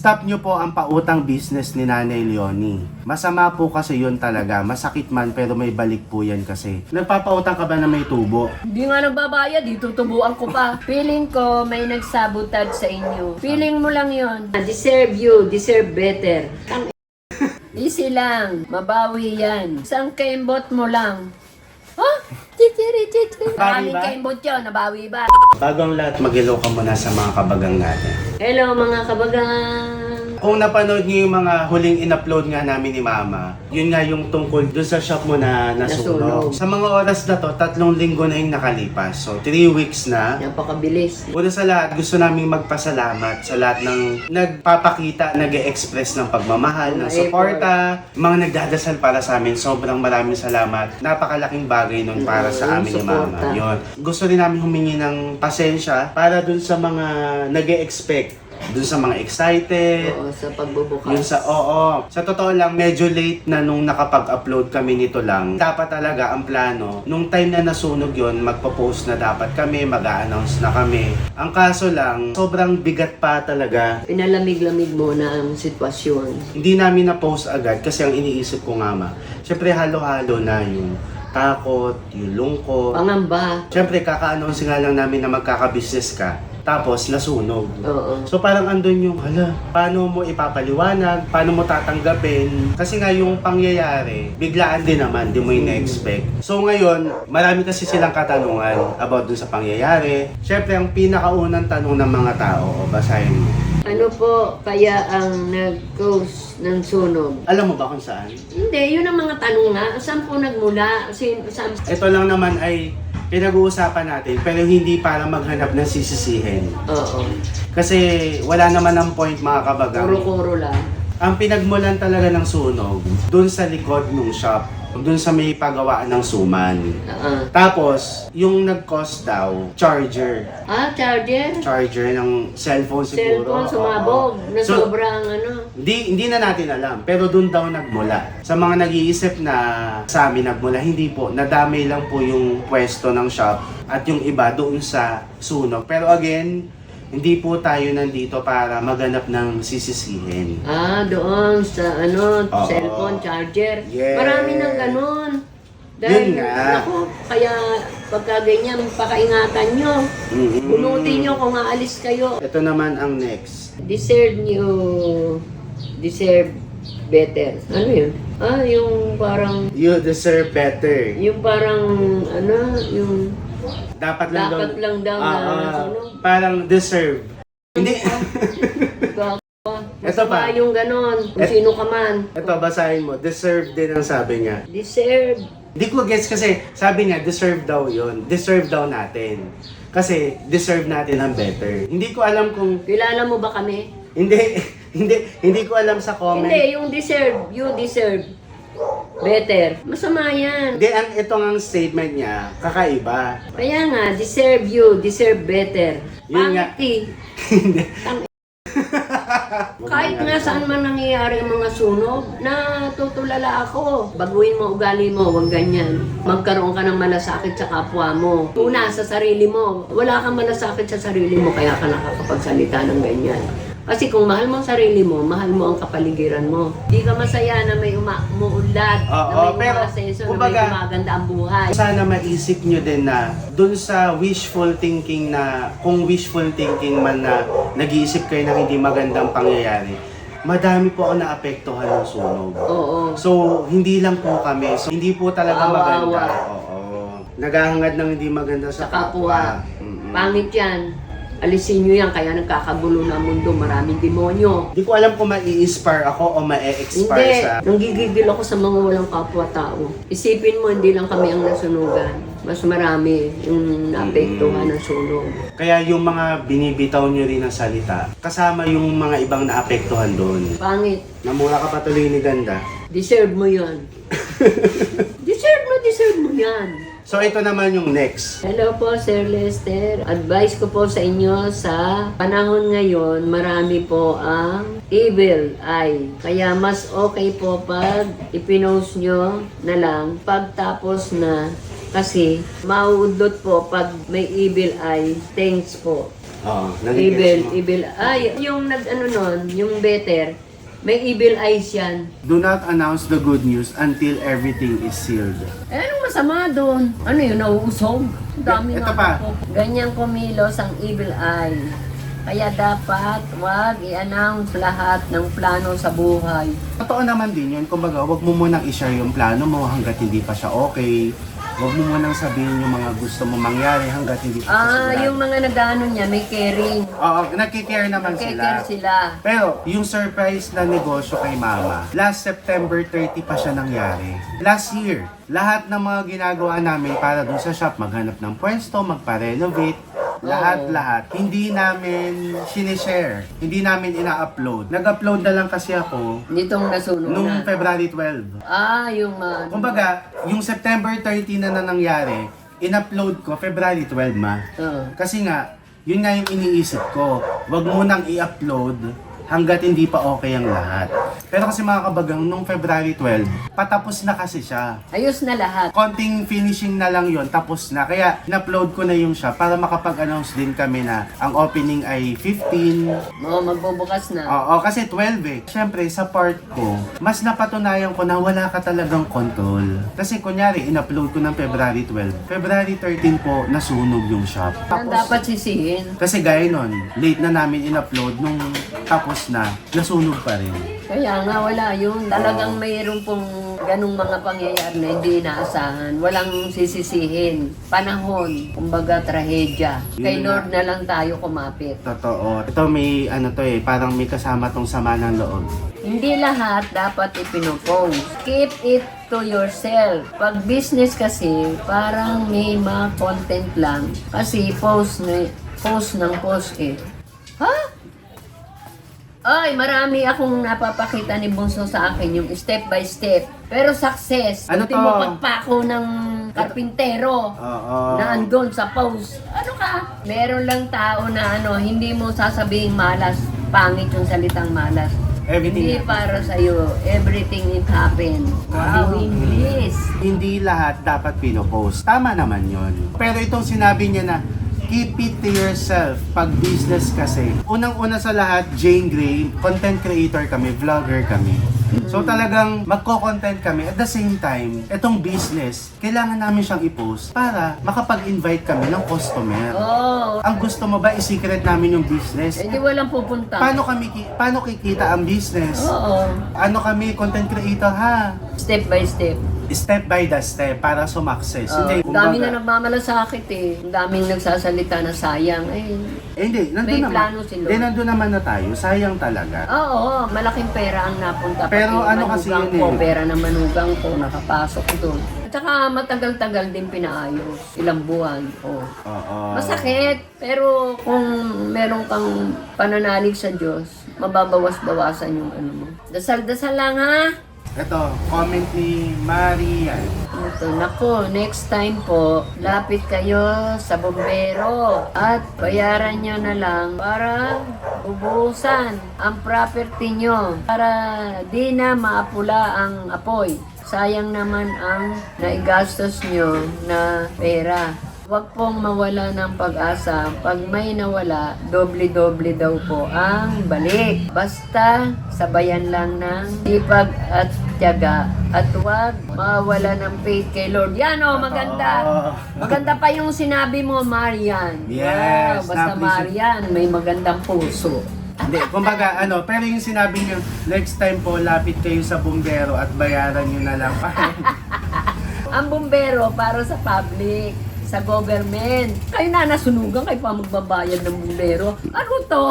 Stop nyo po ang pautang business ni Nanay Leonie. Masama po kasi yun talaga. Masakit man pero may balik po yan kasi. Nagpapautang ka ba na may tubo? Hindi nga nagbabayad, itutubuan ko pa. Feeling ko may nagsabotad sa inyo. Feeling mo lang yon. Deserve you, deserve better. Easy lang, mabawi yan. Isang kembot mo lang. Oh, titiri. Maraming ba? kembot yun, nabawi ba? Bago ang lahat, mag-hello ka muna sa mga kabagang natin. Hello mga kabagang. Kung napanood niyo yung mga huling in-upload nga namin ni Mama, yun nga yung tungkol dun sa shop mo na nasunog. Nasunog. Sa mga oras na to, 3 linggo na yung nakalipas. So, 3 weeks na. Napakabilis. Una sa lahat, gusto naming magpasalamat sa lahat ng nagpapakita, nag-e-express ng pagmamahal, ng suporta, mga nagdadasal para sa amin. Sobrang maraming salamat. Napakalaking bagay nun para sa amin ni Mama. Suporta. Yun. Gusto rin namin humingi ng pasensya para dun sa mga nag-e-expect, dun sa mga excited. Oo, sa pagbubukas. Yun sa totoo lang, medyo late na nung nakapag-upload kami nito lang. Dapat talaga ang plano, nung time na nasunog yon, magpo-post na dapat kami, mag-a-announce na kami. Ang kaso lang, sobrang bigat pa talaga. Pinalamig-lamig mo na ang sitwasyon. Hindi namin na-post agad kasi ang iniisip ko nga syempre halo-halo na yung takot, yung lungkot. Pangamba. Syempre kaka-announce nga lang namin na magkaka-business ka. Tapos nasunog. Oo. So parang andun yung, paano mo ipapaliwanag, paano mo tatanggapin? Kasi nga yung pangyayari, biglaan din naman, di mo ina-expect. So ngayon, marami kasi silang katanungan about dun sa pangyayari. Siyempre, ang pinakaunang tanong ng mga tao, basahin mo. Ano po kaya ang nag-cause ng sunog? Alam mo ba kung saan? Hindi, yun ang mga tanong nga. Saan po nagmula? Saan? Ito lang naman ay pinag-uusapan natin, pero hindi para maghanap ng sisisihin. Oo. Kasi wala naman ang point mga kabagang. Kuro-kuro lang. Ang pinagmulan talaga ng sunog, dun sa likod ng shop, dun sa may pagawaan ng suman. Tapos, yung nag-cost daw, charger. Charger? Charger ng cellphone siguro. Cellphone sumabog. Oo. Na So, sobrang hindi na natin alam, pero dun daw nagmula. Sa mga nag-iisip na sa amin nagmula, hindi po. Nadamay lang po yung pwesto ng shop at yung iba doon sa sunog. Pero again, hindi po tayo nandito para maghanap ng sisisihin. Doon sa Oo. cellphone charger. Yes. Marami nang ganun. Yun nga. Ako, kaya pagka ganyan, pakaingatan nyo. Bunutin nyo kung aalis kayo. Ito naman ang next. Deserve better. Ano yun? Yung parang, You deserve better. yung parang, yung Dapat lang dapat lang daw na sunog. parang deserve. Hindi. Ito pa. Yung ganon, kung sino ka man. Ito, basahin mo. Deserve din ang sabi niya. Deserve. Hindi ko gets kasi sabi niya, deserve daw yon. Deserve daw natin. Kasi deserve natin ang better. Hindi ko alam kung... Kilala mo ba kami? Hindi, hindi ko alam sa comment. Hindi, yung deserve. You deserve better. Masama yan. Hindi, ito ang statement niya, kakaiba. Kaya nga, deserve you, deserve better. Yun nga. Pangit eh. Kahit nga saan man nangyayari ang mga sunog, natutulala ako. Baguhin mo ugali mo, wag ganyan. Magkaroon ka ng malasakit sa kapwa mo. Una, sa sarili mo. Wala kang malasakit sa sarili mo, kaya ka nakakapagsalita ng ganyan. Kasi kung mahal mo ang sarili mo, mahal mo ang kapaligiran mo. Di ka masaya na may umuunlad, na may pero, umasenso, na may kumbaga, gumaganda ang buhay. sana maisip nyo din na dun sa wishful thinking na, kung wishful thinking man na nag-iisip kayo ng hindi magandang pangyayari, madami po ako naapektuhan ng sunog. Oo. So, hindi lang po kami. So, hindi po talaga Kawawa. maganda. Oo. Naghahangad ng hindi maganda sa kapwa. Mm-mm. Pangit yan. Alisin nyo yan, kaya nagkakagulo na mundo, maraming demonyo. Hindi ko alam kung ma-i-inspire ako o ma-e-expire Hindi, sa... nanggigigil ako sa mga walang kapwa-tao. Isipin mo, hindi lang kami ang nasunugan. Mas marami yung naapektuhan ng sunog. Kaya yung mga binibitaw nyo rin ng salita, kasama yung mga ibang naapektuhan doon. Pangit. Namula ka patuloy ni Ganda. Deserve mo yan. deserve mo yan. So ito naman yung next. Hello po, Sir Lester. Advice ko po sa inyo sa panahon ngayon, marami po ang evil eye. Kaya mas okay po pag ipinost nyo na lang pagtapos na kasi mauudot po pag may evil eye. Thanks po. Oo, Evil. Ay, yung nag-ano nun, yung better, may evil eyes yan. Do not announce the good news until everything is sealed. Eh, anong masama doon? Ano yun, nauusog? Ang dami Ito nga pa. po. Ganyan kumilos ang evil eye. Kaya dapat wag i-announce lahat ng plano sa buhay. Totoo naman din yun. Kumbaga, wag mo munang i-share yung plano mo hanggat hindi pa siya okay. Wag mo munang sabihin yung mga gusto mo mangyari hanggat hindi pa siya sigurado. Yung mga nag-ano niya, may caring. Oo, nagkikare naman Care sila. sila. Pero, yung surprise na negosyo kay Mama, last September 30 pa siya nangyari. Last year, lahat ng mga ginagawa namin para dun sa shop, maghanap ng pwesto, magpa-renovate, lahat. Hindi namin sinishare. Hindi namin ina-upload. Nag-upload na lang kasi ako Nitong nasunog nung na. February 12. Yung Kumbaga, yung September 30 na nangyari, in-upload ko February 12 Oo. Kasi nga, yun nga yung iniisip ko. Wag mo nang i-upload hanggat hindi pa okay ang lahat. Pero kasi mga kabagang, nung February 12, patapos na kasi siya. Ayos na lahat. Konting finishing na lang yon tapos na. Kaya, in-upload ko na yung siya para makapag-announce din kami na ang opening ay 15. Magbubukas na. Oo, kasi 12 eh. Siyempre, sa part ko, mas napatunayan ko na wala ka talagang control. Kasi kunyari, in-upload ko ng February 12. February 13 po, nasunog yung shop. Ang dapat sisihin. Kasi gaya nun, late na namin in-upload nung tapos na, nasunog pa rin. Kaya nga wala yun. Talagang mayroon pong ganung mga pangyayari na hindi inaasahan. Walang sisisihin. Panahon, kumbaga trahedya. Kay Yun Lord na lang tayo kumapit. Totoo. Ito may parang may kasama tong sama ng loob. Hindi lahat dapat ipinopost. Keep it to yourself. Pag business kasi, parang may mga content lang. Kasi post ng post eh. Ha? Ay, marami akong napapakita ni Bunso sa akin yung step by step. Pero success. Ano Buti to? mo pagpako ng karpintero Oo. na andun sa post. Ano ka? Meron lang tao na hindi mo sasabing malas. Pangit yung salitang malas. Hindi Everything. para sa'yo. Everything it happen. Wow, English. Hindi lahat dapat pinopost. Tama naman yon. Pero itong sinabi niya na, keep it to yourself pag business kasi. Unang-una sa lahat, Jane Gray, content creator kami, vlogger kami. So talagang magko-content kami. At the same time, itong business, kailangan namin siyang i-post para makapag-invite kami ng customer. Oh, Ang gusto mo ba i-secret namin yung business? hindi walang pupunta. Paano kikita ang business? Oo. Ano kami, content creator ha? Step by step. Step by the step para sumakses. Ang dami na nagmamalasakit eh. Ang daming nagsasalita na sayang. hindi, May nandun naman. plano si Lord. Hindi, nandun naman na tayo. Sayang talaga. Oo, malaking pera ang napunta. Pero Pati ano kasi manugang yun ko, eh. pera ng manugang ko, nakapasok doon. At saka matagal-tagal din pinaayos. Ilang buwan. Oh. Oo. Masakit, pero kung meron kang pananalig sa Diyos, mababawas-bawasan yung ano mo. Dasal-dasal lang ha! Ito, comment ni Marian. Ito, nako, next time po, lapit kayo sa bombero at bayaran nyo na lang para ubusan ang property nyo para di na maapula ang apoy. Sayang naman ang naigastos nyo na pera. Huwag pong mawala ng pag-asa. Pag may nawala, doble-doble daw po ang balik. Basta sabayan lang ng sipag at tiyaga. At huwag mawala ng faith kay Lord. Yan o, maganda. Maganda pa yung sinabi mo, Marian. Yes, Basta na-appreciate. Marian, may magandang puso. Hindi, kumbaga pero yung sinabi niyo, next time po, lapit kayo sa bumbero at bayaran niyo na lang. Ang bumbero para sa public, sa government. Kayo na nasunugan, kayo pa magbabayad ng bumbero. Ano to?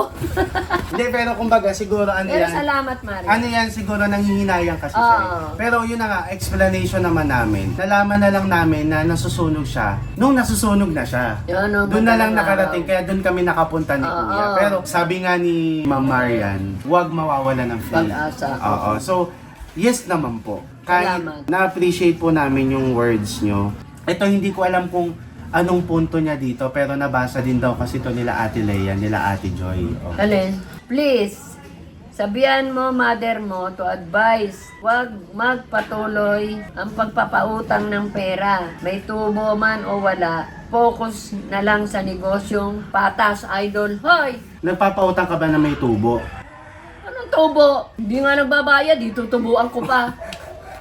Hindi, pero kumbaga, siguro Pero salamat, Marian. Ano yan, siguro nanghihinayang kasi siya. Oo. Pero yun na nga, explanation naman namin. Nalaman na lang namin na nasusunog siya nung nasusunog na siya. Yun, ang Doon na lang madalang nakarating, kaya doon kami nakapunta ni Oo. Kuya. Pero sabi nga ni Ma'am Marian, huwag mawawala ng faith. Pag-asa. Oo. So, yes naman po. Kahit Salamat. na-appreciate po namin yung words nyo. Ito, hindi ko alam kung anong punto niya dito, pero nabasa din daw kasi ito nila Ate Leia, nila Ate Joy. Oh. Alin? Please, Sabihan mo, mother mo, to advise, huwag magpatuloy ang pagpapautang ng pera. May tubo man o wala, focus na lang sa negosyong patas, idol. Hoy! Nagpapautang ka ba na may tubo? Anong tubo? Hindi nga nagbabayad, itutubuan ko pa.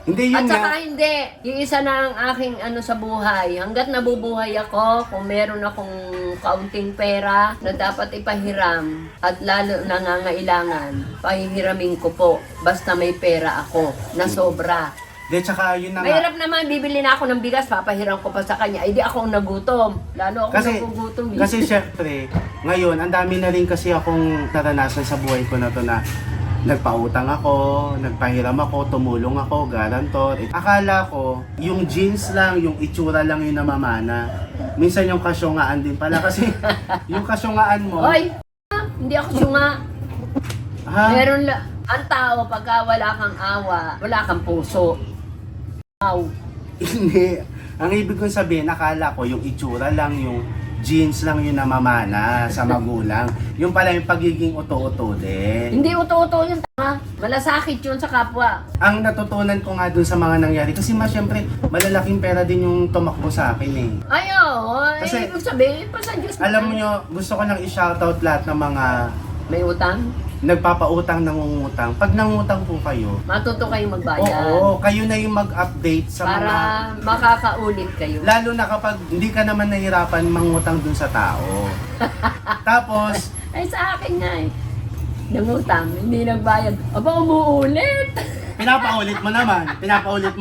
Hindi At yun saka nga. hindi, iisa na ang aking sa buhay. Hanggat nabubuhay ako, kung meron akong kaunting pera na dapat ipahiram at lalo nangangailangan, pahihiramin ko po. Basta may pera ako na sobra. De, tsaka yun na nga. Mahirap naman, bibili na ako ng bigas, papahiram ko pa sa kanya. Ay di ako ang nagutom. Lalo ako nagugutom. Kasi syempre, ngayon, ang dami na rin kasi akong naranasan sa buhay ko na to na nagpautang ako, nagpahiram ako, tumulong ako, garantor. Akala ko, yung jeans lang, yung itsura lang yung namamana. Minsan yung kasyungaan din pala kasi yung kasyungaan mo. Hoy! Hindi ako syunga. Ha? Meron lang. Ang tao, pagka wala kang awa, wala kang puso. Wow. Hindi. Ang ibig kong sabihin, akala ko yung itsura lang, yung jeans lang yung namamana sa magulang. Yung pala yung pagiging uto-uto din. Hindi uto-uto yun, tanga. Malasakit yun sa kapwa. Ang natutunan ko nga dun sa mga nangyari, kasi syempre, malalaking pera din yung tumakbo sa akin eh. Ayaw, Kasi- ibig sabihin, pa sa Diyos. Alam mo nyo, gusto ko lang i-shoutout lahat ng mga May utang, nagpapautang, nangungutang. Pag nangutang po kayo, matuto kayong magbayad. oo, kayo na yung mag-update sa Para mga... makakaulit kayo. Lalo na kapag hindi ka naman nahirapan mangutang dun sa tao. Tapos, Ay, sa akin nga eh. Nangutang, hindi nagbayad. Aba, umuulit. pinapaulit mo naman. Pinapaulit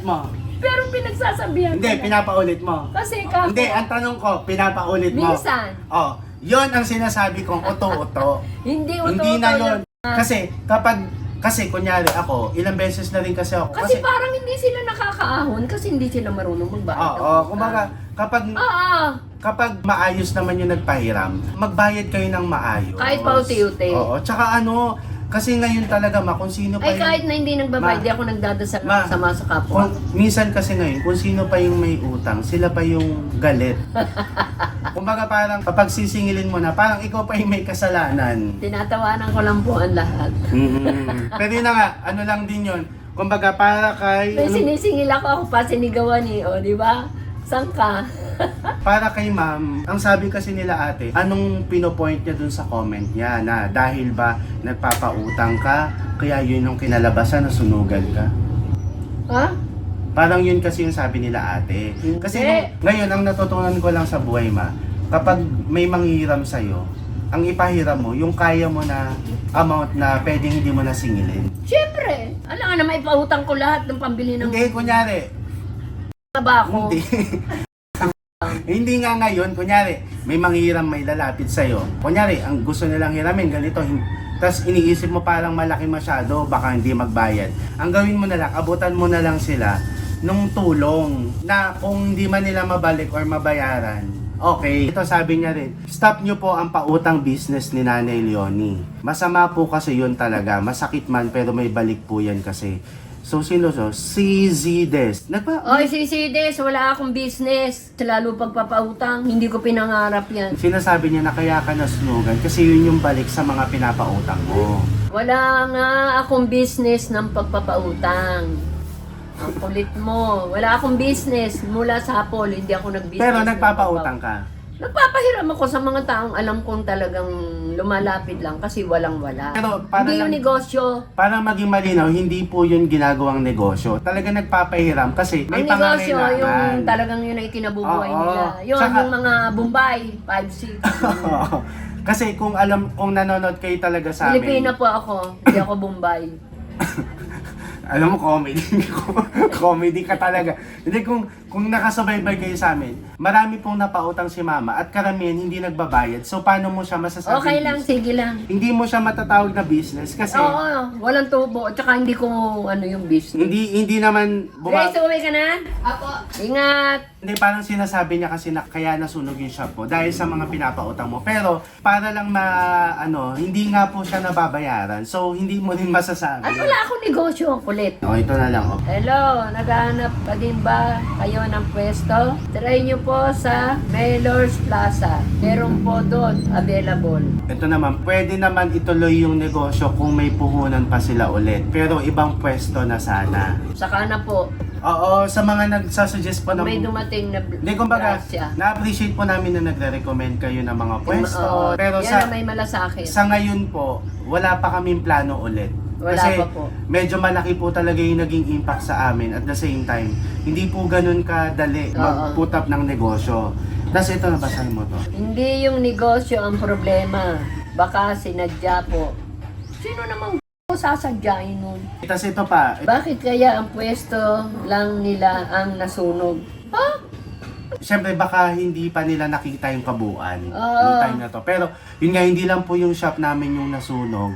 mo. Pero pinagsasabihan Hindi, ko na. pinapaulit mo. Kasi kako, Hindi, ang tanong ko, pinapaulit mo. minsan, Oh, yon ang sinasabi kong uto-uto. hindi uto-uto Hindi na yon. lang. Kasi kunyari ako, ilang beses na rin kasi ako. Kasi parang hindi sila nakakaahon kasi hindi sila marunong magbayad. ng Oo, utang. kumbaga, Oo, kapag maayos naman yung nagpahiram, magbayad kayo ng maayos. kahit pauti-uti. Oo, tsaka ano, kasi ngayon talaga kung sino pa Ay, kahit na hindi Ma- nagbabayad, di ako nagdadasal ng sama sa kapwa. minsan kasi ngayon, kung sino pa yung may utang, sila pa yung galit. Kumbaga parang kapag sisingilin mo na, parang ikaw pa yung may kasalanan. Tinatawanan ko lang po ang lahat. Pero yun na nga, ano lang din yun. Kumbaga para kay... May sinisingil ako pa sinigawan eh, o di ba? Saan ka? Para kay ma'am, ang sabi kasi nila ate, anong pinopoint niya dun sa comment niya na dahil ba nagpapautang ka, kaya yun yung kinalabasan na sunugan ka? Ha? Parang yun kasi yung sabi nila ate. Kasi ngayon, ang natutunan ko lang sa buhay ma, kapag may manghiram sa'yo, ang ipahiram mo, yung kaya mo na amount na pwedeng hindi mo na singilin. Siyempre. Alam nga na may pautang ko lahat ng pambili ng Hindi, kunyari, tabako. hindi. Hindi nga ngayon, kunyari, may manghiram, may lalapit sa'yo. Kunyari, ang gusto nilang hiramin, ganito. Tapos iniisip mo parang malaki masyado, baka hindi magbayad. Ang gawin mo na lang, abutan mo na lang sila nung tulong na kung hindi man nila mabalik or mabayaran. Okay, ito sabi niya rin, stop nyo po ang pautang business ni Nanay Leonie. Masama po kasi yun talaga, masakit man pero may balik po yan kasi. So, sino so? Si Zides. Oy, si Sides, wala akong business. Lalo pagpapautang, hindi ko pinangarap yan. Sinasabi niya na kaya ka nasunugan kasi yun yung balik sa mga pinapautang mo. Wala nga akong business ng pagpapautang. Ang kulit mo. Wala akong business. Mula sa hapon, hindi ako nag-business. Pero ng nagpapautang ka. Nagpapahiram ako sa mga taong alam kong talagang lumalapit lang kasi walang-wala. Pero para Hindi yung lang- negosyo. Para maging malinaw, hindi po yun ginagawang negosyo. Talaga nagpapahiram kasi may Ang negosyo, yung pangangailangan. talagang yun ay kinabubuhay Oo. nila. Yun, Tsaka- yung mga Bombay, 5-6. Kasi kung nanonood kayo talaga sa amin. Pilipina po ako, hindi ako Bombay. Alam mo, comedy ka talaga. Hindi, kung nakasubaybay kayo sa amin, marami pong napautang si mama at karamihan hindi nagbabayad. So, paano mo siya masasabi? Okay lang, sige lang. Hindi mo siya matatawag na business kasi Oo, walang tubo. At saka hindi ko ano yung business. hindi naman Grace, uwi ka na? Apo. Ingat! Hindi, parang sinasabi niya kasi na kaya nasunog yung shop mo dahil sa mga pinapautang mo. Pero para lang hindi nga po siya nababayaran. So, hindi mo rin masasabi. At wala akong negosyo, ang kulit. O, ito na lang. Oh. Hello, naghahanap pa din ba kayo ng pwesto? Try nyo po sa Maylor's Plaza. Meron po doon available. Ito naman, pwede naman ituloy yung negosyo kung may puhunan pa sila ulit. Pero ibang pwesto na sana. Saka na po, Oo, sa mga nagsasuggest po ng... may dumating na Hindi, kumbaga, grasya. na-appreciate po namin na nagre-recommend kayo ng mga pwesto. Oo, Pero yan ang may malasakit. sa ngayon po, wala pa kaming plano ulit. Wala Kasi pa po. medyo malaki po talaga yung naging impact sa amin. At the same time, hindi po ganun kadali Oo. mag-put up ng negosyo. Tapos ito, nabasahin mo to. Hindi yung negosyo ang problema. Baka sinadya po. Sino namang sasadyain nun? Tapos ito pa, Bakit kaya ang pwesto lang nila ang nasunog? Ha? siyempre baka hindi pa nila nakita yung kabuuan Oo. nung time na to. Pero yun nga, hindi lang po yung shop namin yung nasunog.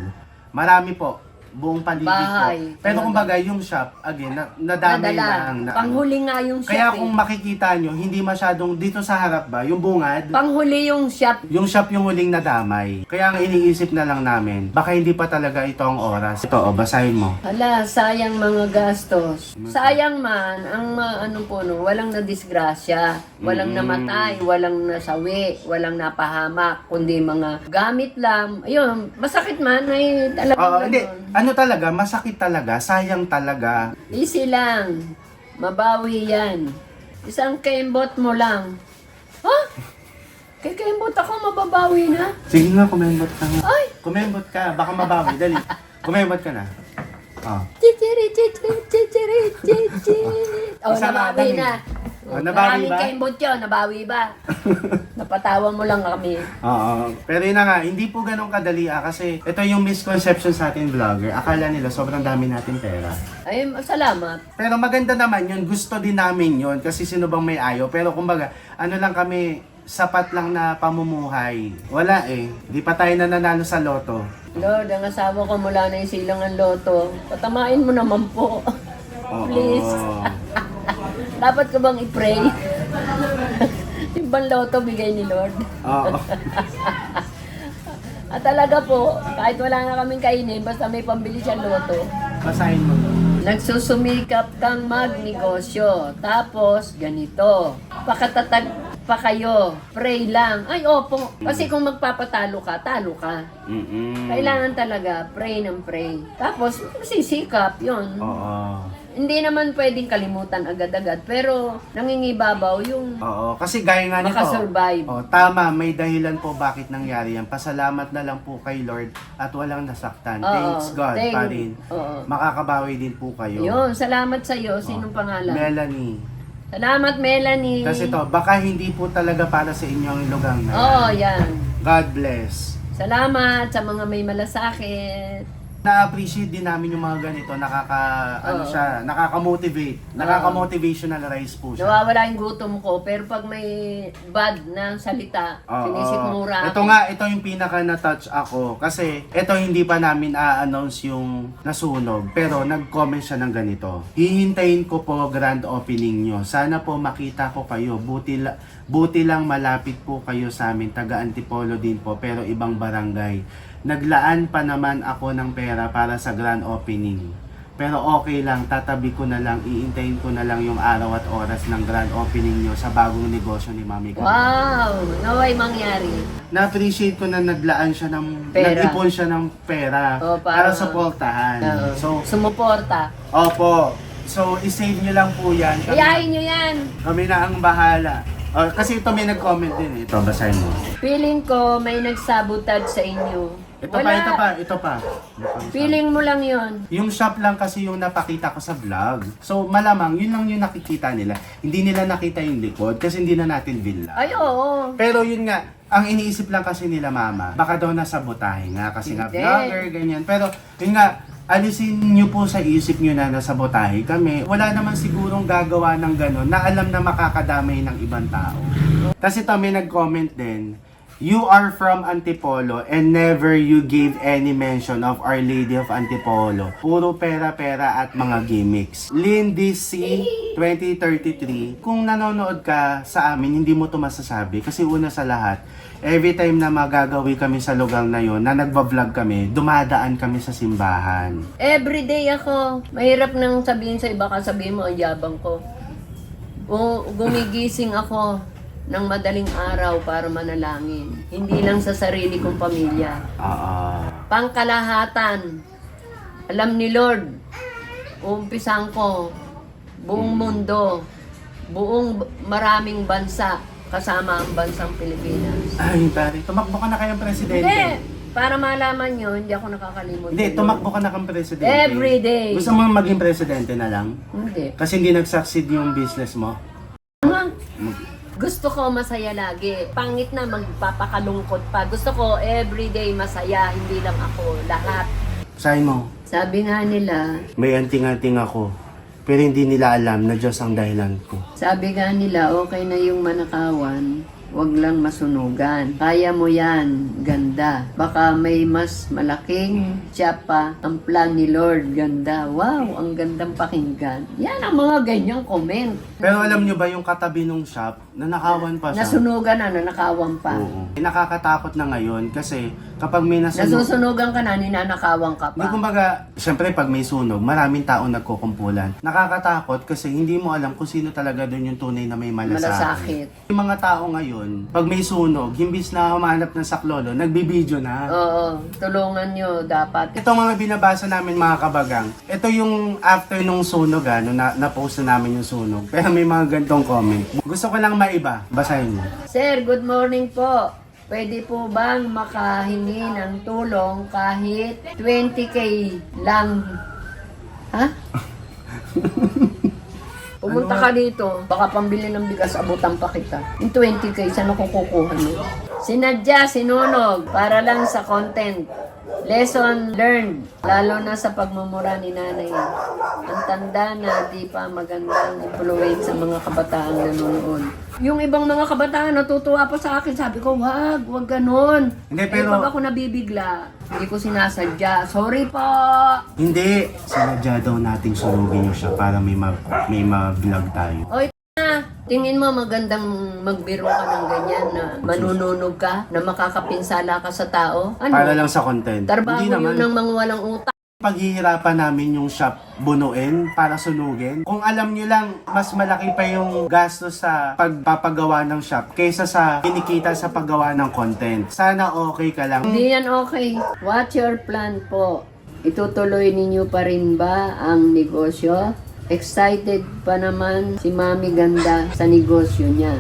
Marami po, buong paligid Bahay. po. Pero kumbaga yung shop, again, nadamay lang. Panghuli nga yung shop Kaya eh. kung makikita nyo, hindi masyadong dito sa harap ba, yung bungad, Panghuli yung shop. yung shop yung huling nadamay. Kaya ang iniisip na lang namin, baka hindi pa talaga ito ang oras. Ito, basahin mo. Hala, sayang mga gastos. Sayang man, ang walang nadisgrasya, walang namatay, walang nasawi, walang napahamak, kundi mga gamit lang. Ayun, masakit man ay talagang Hindi, ganun. ano talaga, masakit talaga, sayang talaga. Easy lang. Mabawi yan. Isang kembot mo lang. Ha? Kay kembot ako, mababawi na? Sige nga, kumembot ka nga. Ay! Kumembot ka, baka mabawi, dali. Kumembot ka na. Oh. Chichiri, chichiri, chichiri, chichiri. Oh, Isa nga nabawi lang eh. na. Oh, nabawi ba? Maraming kembot yun, nabawi ba? Napatawa mo lang kami. Oo. Pero yun na nga, hindi po ganun kadali kasi ito yung misconception sa ating vlogger. Akala nila sobrang dami natin pera. Ay, salamat. Pero maganda naman yun, gusto din namin yun kasi sino bang may ayaw. Pero kumbaga, ano lang kami, sapat lang na pamumuhay. Wala eh. Di pa tayo nananalo sa loto. Lord, ang asawa ko mula na yung silang ang loto. Patamain mo naman po. Oo. Please. Dapat ko bang i-pray? Yung bang loto bigay ni Lord? Oo. At talaga po, kahit wala na kaming kainin, basta may pambili siya loto. Basahin mo. Nagsusumikap kang magnegosyo. Tapos, ganito. Pakatatag pa kayo. Pray lang. Ay, opo. Kasi kung magpapatalo ka, talo ka. Kailangan talaga, pray ng pray. Tapos, sisikap, yun. Oo. Hindi naman pwedeng kalimutan agad-agad, pero nangingibabaw yung Oo, kasi gaya nga nito. makasurvive. Oh, tama, may dahilan po bakit nangyari yan. Pasalamat na lang po kay Lord at walang nasaktan. Oo, Thanks God thank- pa rin. oo. Makakabawi din po kayo. Yun, salamat sa iyo. Sinong pangalan? Melanie. Salamat, Melanie. Kasi to, baka hindi po talaga para sa inyo ang lugang na yan. Oo, yan. God bless. Salamat sa mga may malasakit. Na-appreciate din namin yung mga ganito, Oo. nakaka-motivate, nakaka-motivational-rise po siya. Nawawala yung gutom ko, pero pag may bad na salita, Oo. sinisikmura Ito nga, ito yung pinaka na-touch ako. Kasi ito hindi pa namin a-announce yung nasunog. Pero nag-comment siya ng ganito. Hihintayin ko po grand opening nyo. Sana po makita ko kayo. Buti lang malapit po kayo sa amin. Taga Antipolo din po, pero ibang barangay. Naglaan pa naman ako ng pera para sa grand opening. Pero okay lang, tatabi ko na lang, iintayin ko na lang yung araw at oras ng grand opening nyo sa bagong negosyo ni Mami Ganda. Wow! Naway mangyari. Na-appreciate ko na naglaan siya ng, Pera. nag-ipon siya ng pera Oo, para para- suportahan. Oo. So, Sumuporta. opo. So, isave nyo lang po yan. Kayahin nyo yan. Kami na ang bahala. Kasi ito may nag-comment din. Ito, basahin mo. Feeling ko may nagsabotage sa inyo. Ito pa. Feeling mo lang yon. Yung shop lang kasi yung napakita ko sa vlog. So, malamang, yun lang yung nakikita nila. Hindi nila nakita yung likod kasi hindi na natin villa. Ay, oo. Pero yun nga, ang iniisip lang kasi nila mama, baka daw nasabotahe nga kasi nga Hindi. vlogger, ganyan. Pero yun nga, alisin nyo po sa isip nyo na nasabotahe kami. Wala naman sigurong gagawa ng gano'n na alam na makakadamay ng ibang tao. Kasi ito may nag-comment din, You are from Antipolo and never you gave any mention of Our Lady of Antipolo. Puro pera-pera at mga gimmicks. Lindy C. 2033. Kung nanonood ka sa amin, hindi mo to masasabi. Kasi una sa lahat, every time na magagawi kami sa lugar na yon, na nagbablog kami, dumadaan kami sa simbahan. Everyday ako. Mahirap nang sabihin sa iba, sabihin mo ang yabang ko. O gumigising ako ng madaling araw para manalangin. Hindi lang sa sarili kong pamilya. Pangkalahatan. Alam ni Lord, umpisan ko, buong mundo, buong maraming bansa, kasama ang bansang Pilipinas. Ay, pare, tumakbo ka na kayang presidente. Hindi! Para malaman nyo, hindi ako nakakalimutan. Hindi, tumakbo ka na kang presidente. Every day. Gusto mo maging presidente na lang? Hindi. Kasi hindi nag-succeed yung business mo? Gusto ko masaya lagi. Pangit na magpapakalungkot pa. Gusto ko everyday masaya, hindi lang ako. Lahat. Sayin mo, Sabi nga nila, may anting-anting ako. Pero hindi nila alam na Diyos ang dahilan ko. sabi nga nila, okay na yung manakawan, wag lang masunugan. Kaya mo yan, ganda. Baka may mas malaking tsapa ang plan ni Lord, ganda. Wow, ang gandang pakinggan. Yan ang mga ganyang comment. Pero alam nyo ba yung katabi nung shop, nanakawan pa siya? Nasunugan na, nanakawan pa. Oo. Nakakatakot na ngayon kasi kapag may nasunog... Nasusunugan ka na, ninanakawan ka Hindi, pa. kumbaga, syempre pag may sunog, maraming tao nagkukumpulan. Nakakatakot kasi hindi mo alam kung sino talaga doon yung tunay na may malasakit. Malasakit. Yung mga tao ngayon, pag may sunog, himbis na humanap ng saklolo, nagbibideo na. Oo, tulungan nyo dapat. Ito mga binabasa namin mga kabagang. Ito yung after nung sunog nung na-post na namin yung sunog. Pero may mga gantong comment. Gusto ko lang maiba. Basahin mo. Sir, good morning po. Pwede po bang makahingi ng tulong kahit 20k lang? Ha? Pumunta ka dito, baka pambili ng bigas, abutan pa kita. Yung 20k, saan ako kukuha mo? Sinadya, sinunog, para lang sa content. Lesson learned, lalo na sa pagmumura ni nanay. Ang tanda na di pa magandang influence sa mga kabataang nanonood. Yung ibang mga kabataan natutuwa pa sa akin, sabi ko, wag ganon. Hindi, pero- pag ako nabibigla, hindi ko sinasadya. Sorry po! Hindi. Sinadya daw nating sunugin yung siya para may ma-vlog tayo. Oy, tingin mo magandang magbiro ka ng ganyan na manununog ka, na makakapinsala ka sa tao? Ano? Para lang sa content. Trabaho Hindi naman. yun ng mga walang utak. Paghihirapan namin yung shop bunuin para sunugin. Kung alam nyo lang, mas malaki pa yung gastos sa pagpapagawa ng shop kaysa sa kinikita sa paggawa ng content. Sana okay ka lang. Hindi yan okay. What's your plan po? Itutuloy ninyo pa rin ba ang negosyo? Excited pa naman si Mami Ganda sa negosyo niya.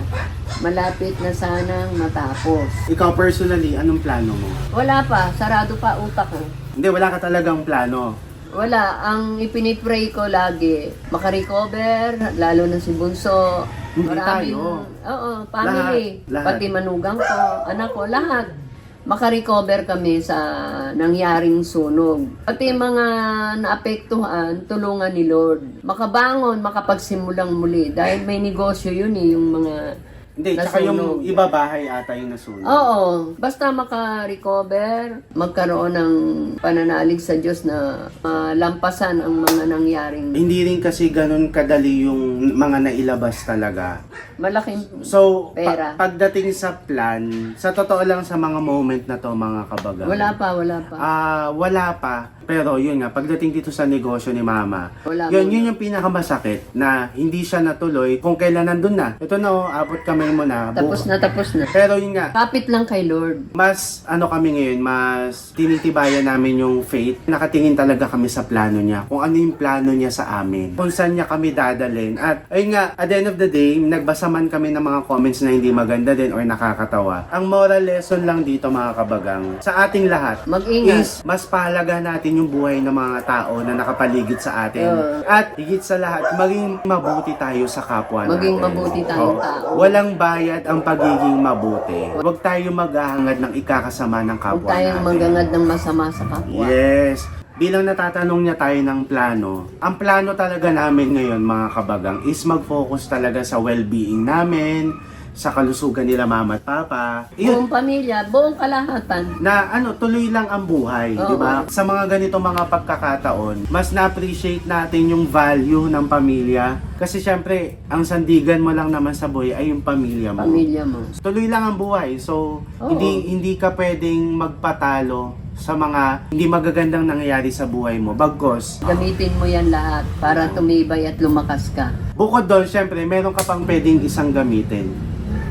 Malapit na sanang matapos. Ikaw personally, anong plano mo? Wala pa, sarado pa utak ko. Hindi, wala ka talagang plano. Wala, ang ipinipray ko lagi, makarecover, lalo na si Bunso. Hindi tayo. Oo, family. Lahat. Pati manugang ko, anak ko, lahat. Makarecover kami sa nangyaring sunog. Pati mga naapektuhan, tulungan ni Lord. Makabangon, makapagsimulang muli. Dahil may negosyo yun yung mga Hindi, tsaka yung nasunog. iba bahay ata yung nasunog. Oo, basta maka-recover, magkaroon ng pananalig sa Diyos na malampasan ang mga nangyaring Hindi rin kasi ganun kadali yung mga nailabas talaga. malaking So, Pera. pagdating sa plan, sa totoo lang sa mga moment na to mga kabagang. wala pa. Wala pa. Pero yun nga, pagdating dito sa negosyo ni Mama, Wala yun muna. yung pinakamasakit na hindi siya natuloy kung kailan nandun na. Ito na oh, abot kamay mo na. Tapos na. Pero yun nga, Kapit lang kay Lord. mas ano kami ngayon, mas tinitibayan namin yung faith. Nakatingin talaga kami sa plano niya. Kung ano yung plano niya sa amin. Kung saan niya kami dadalhin. At ayun nga, at the end of the day, nagbasa man kami ng mga comments na hindi maganda din or nakakatawa. Ang moral lesson lang dito mga kabagang, sa ating lahat, Mag-ingat. is mas pahalaga natin yung buhay ng mga tao na nakapaligid sa atin. At higit sa lahat, maging mabuti tayo sa kapwa natin. Maging mabuti tayong Oo. tao. Walang bayad ang pagiging mabuti. Huwag tayo maghahangad ng ikakasama ng Huwag kapwa tayong natin. magangad ng masama sa kapwa. Yes. Bilang natatanong niya tayo ng plano, ang plano talaga namin ngayon mga kabagang is mag-focus talaga sa well-being namin, sa kalusugan nila mama at papa. Yun, Buong pamilya, buong kalahatan. na tuloy lang ang buhay, Oo. di ba? Sa mga ganito mga pagkakataon, mas na-appreciate natin yung value ng pamilya. Kasi syempre, ang sandigan mo lang naman sa buhay ay yung pamilya mo. Pamilya mo. Tuloy lang ang buhay. So, Oo. hindi ka pwedeng magpatalo sa mga hindi magagandang nangyayari sa buhay mo. Bagkos, Gamitin mo yan lahat para tumibay at lumakas ka. bukod doon, syempre, meron ka pang pwedeng isang gamitin.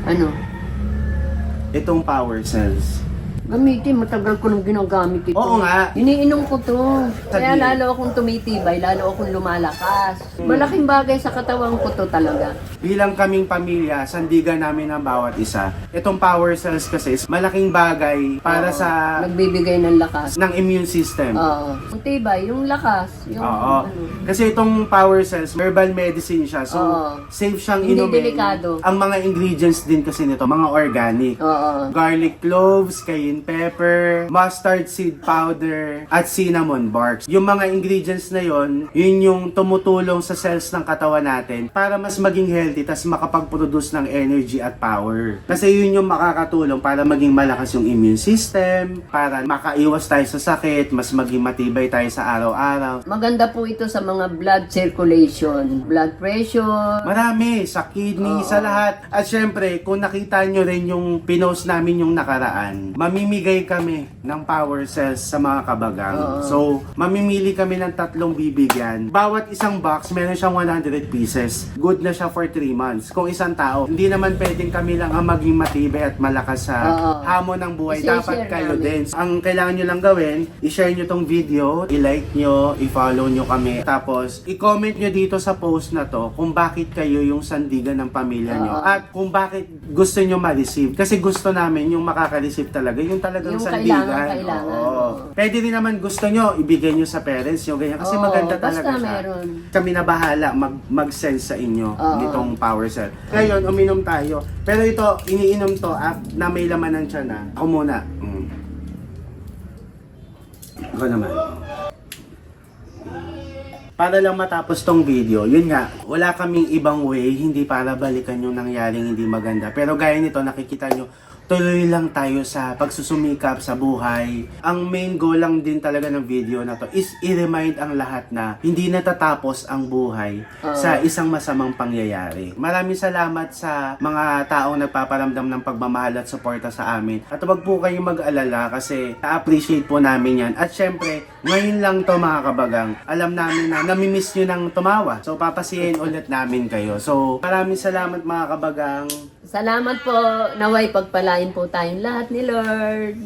Ano? Itong power cells. Gamitin, matagal ko nang ginagamit ito. Oo nga. Iniinom ko to. Kaya Sabihin. lalo akong tumitibay, lalo akong lumalakas. Malaking bagay sa katawan ko to talaga. Bilang kaming pamilya, sandigan namin ang bawat isa. Itong power cells kasi is malaking bagay para Oo. sa Nagbibigay ng lakas. ng immune system. Oo. Ang tibay, yung lakas. Yung, Oo. ano. Kasi itong power cells, herbal medicine siya. So, Oo. safe siyang Hindi inumin. delikado. Ang mga ingredients din kasi nito, mga organic. Oo. Garlic cloves, cayenne pepper, mustard seed powder, at cinnamon barks. Yung mga ingredients na yon, yun yung tumutulong sa cells ng katawan natin para mas maging healthy tas makapag-produce ng energy at power. Kasi yun yung makakatulong para maging malakas yung immune system, para makaiwas tayo sa sakit, mas maging matibay tayo sa araw-araw. Maganda po ito sa mga blood circulation, blood pressure. Marami, sa kidney, Oo. sa lahat. At syempre, kung nakita nyo rin yung pinost namin yung nakaraan, mamimigay kami ng power cells sa mga kabagang. Oo. So, mamimili kami ng 3 bibigyan. Bawat isang box, meron siyang 100 pieces. Good na siya for 3 months. Kung isang tao, hindi naman pwedeng kami lang ang maging matibay at malakas sa Oo. hamon ng buhay. I-share Dapat kayo namin. din. Ang kailangan nyo lang gawin, i-share nyo tong video, i-like nyo, i-follow nyo kami. Tapos, i-comment nyo dito sa post na to kung bakit kayo yung sandigan ng pamilya nyo. Oo. At kung bakit gusto nyo ma-receive. Kasi gusto namin yung makaka-receive talaga, yung talagang Yung sandigan. kailangan. Oo. Oo. Pwede rin naman gusto nyo, ibigay nyo sa parents nyo, ganyan. Kasi Oo, maganda basta talaga siya. meron. Kami na bahala mag-send sa inyo Oo. nitong power cell. Ngayon, uminom tayo. Pero ito, iniinom to na may laman ng tiyan na. Ako muna. Ako naman. Para lang matapos tong video, yun nga, wala kaming ibang way, hindi para balikan yung nangyaring hindi maganda. Pero gaya nito, nakikita nyo, tuloy lang tayo sa pagsusumikap sa buhay. Ang main goal lang din talaga ng video na to is i-remind ang lahat na hindi natatapos ang buhay sa isang masamang pangyayari. Maraming salamat sa mga taong nagpaparamdam ng pagmamahal at suporta sa amin. At huwag po kayong mag-alala kasi na-appreciate po namin yan. At syempre, ngayon lang to mga kabagang. Alam namin na namimiss nyo ng tumawa. So papasihin ulit namin kayo. So maraming salamat mga kabagang. Salamat po. Naway pagpalain po tayong lahat ni Lord.